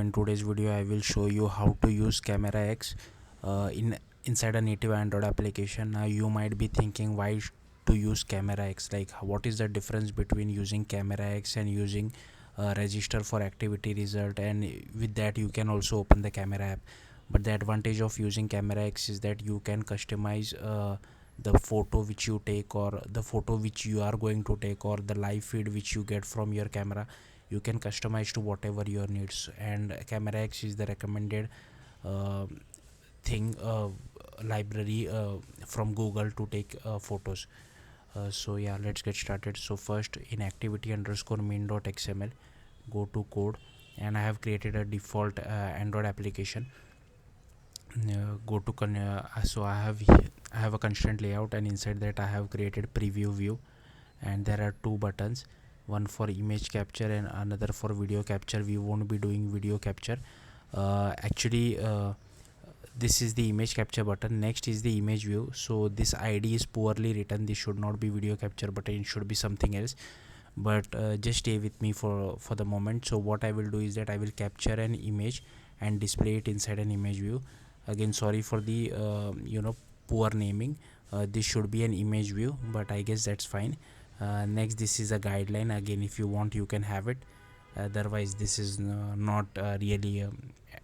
In today's video I will show you how to use CameraX inside a native Android application. Now you might be thinking why to use CameraX, like what is the difference between using CameraX and using register for activity result, and with that you can also open the camera app. But the advantage of using CameraX is that you can customize the photo which you take, or the photo which you are going to take, or the live feed which you get from your camera. You can customize to whatever your needs, and CameraX is the recommended uh, thing library from Google to take photos. So yeah, let's get started. So first, in activity underscore main.xml, go to code, and I have created a default Android application. Go to so I have a constraint layout, and inside that I have created preview view, and there are two buttons, one for image capture and another for video capture. We won't be doing video capture. Actually, this is the image capture button. Next is the image view. So this ID is poorly written. This should not be video capture button, it should be something else. But just stay with me for the moment. So what I will do is that I will capture an image and display it inside an image view. Again, sorry for the poor naming. This should be an image view, but I guess that's fine. Next, this is a guideline. Again, if you want, you can have it. Otherwise, this is not really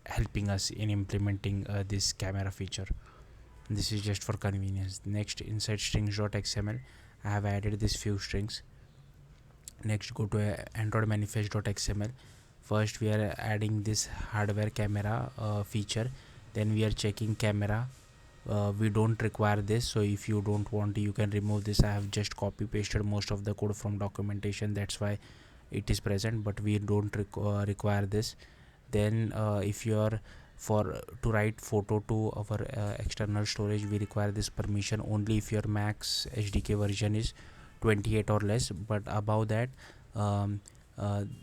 helping us in implementing this camera feature. This is just for convenience. Next, inside strings.xml, I have added these few strings. Next, go to android manifest.xml. First, we are adding this hardware camera feature. Then we are checking camera. We don't require this, so if you don't want, you can remove this. I have just copy pasted most of the code from documentation, that's why it is present, but we don't require this. Then if you are to write photo to our external storage, we require this permission only if your max SDK version is 28 or less, but above that um,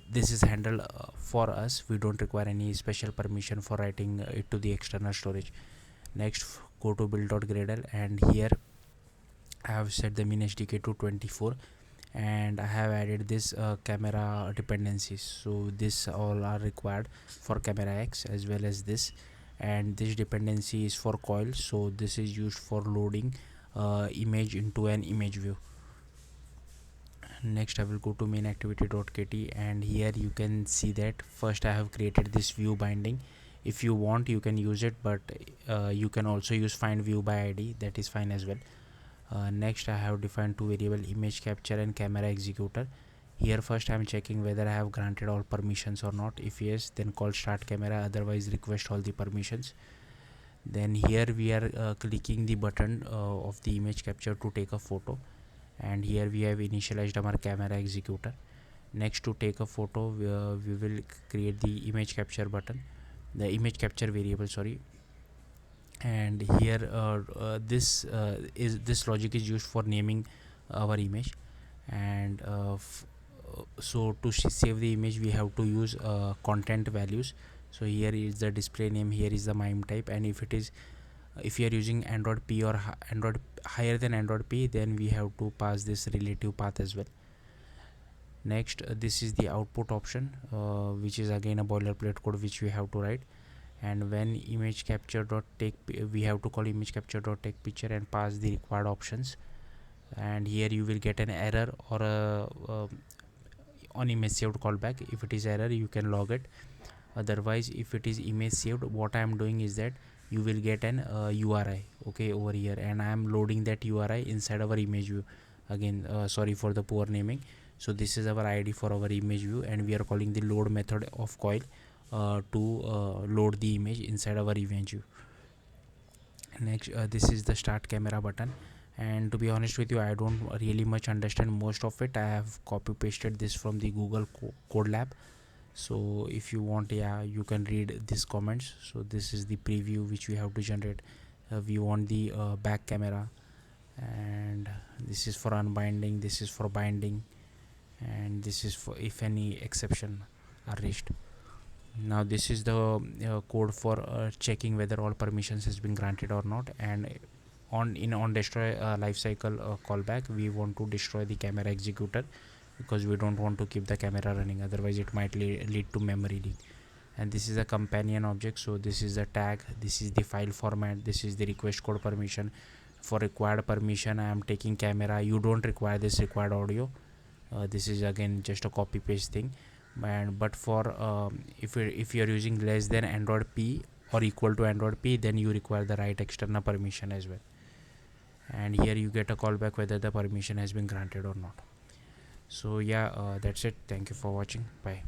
this is handled for us. We don't require any special permission for writing it to the external storage. Next, go to build.gradle, and here I have set the min SDK to 24, and I have added this camera dependencies. So this all are required for CameraX as well as this, and this dependency is for coil, so this is used for loading image into an image view. Next, I will go to main activity.kt, and here you can see that first I have created this view binding. If you want, you can use it, but you can also use find view by ID, that is fine as well. Next, I have defined two variable, image capture and camera executor. Here first I am checking whether I have granted all permissions or not. If yes, then call start camera, otherwise request all the permissions. Then here we are clicking the button of the image capture to take a photo, and here we have initialized our camera executor. Next, to take a photo, we will create the image capture button, the image capture variable, sorry. And here this logic is used for naming our image, and so to save the image we have to use content values. So here is the display name, here is the MIME type, and if you are using Android P or Android higher than Android P, then we have to pass this relative path as well. Next, this is the output option, which is again a boilerplate code which we have to write. And when image capture dot take, we have to call image capture dot take picture and pass the required options. And here you will get an error or a on image saved callback. If it is error, you can log it. Otherwise, if it is image saved, what I am doing is that you will get an URI, okay, over here, and I am loading that URI inside our image view. Again, sorry for the poor naming. So this is our ID for our image view, and we are calling the load method of coil to load the image inside our image view. Next, this is the start camera button, and to be honest with you, I don't really much understand most of it. I have copy pasted this from the Google code lab, so if you want, yeah, you can read these comments. So this is the preview which we have to generate. We want the back camera, and this is for unbinding, this is for binding, and this is for if any exception are reached. Now this is the code for checking whether all permissions has been granted or not. And on destroy lifecycle callback, we want to destroy the camera executor because we don't want to keep the camera running, otherwise it might lead to memory leak. and this is a companion object. So this is the tag, this is the file format, this is the request code permission. For required permission I am taking camera. You don't require this required audio. This is again just a copy paste thing. And but for if you're using less than Android P or equal to Android P, then you require the right external permission as well. And here you get a callback whether the permission has been granted or not. So yeah, that's it. Thank you for watching. Bye.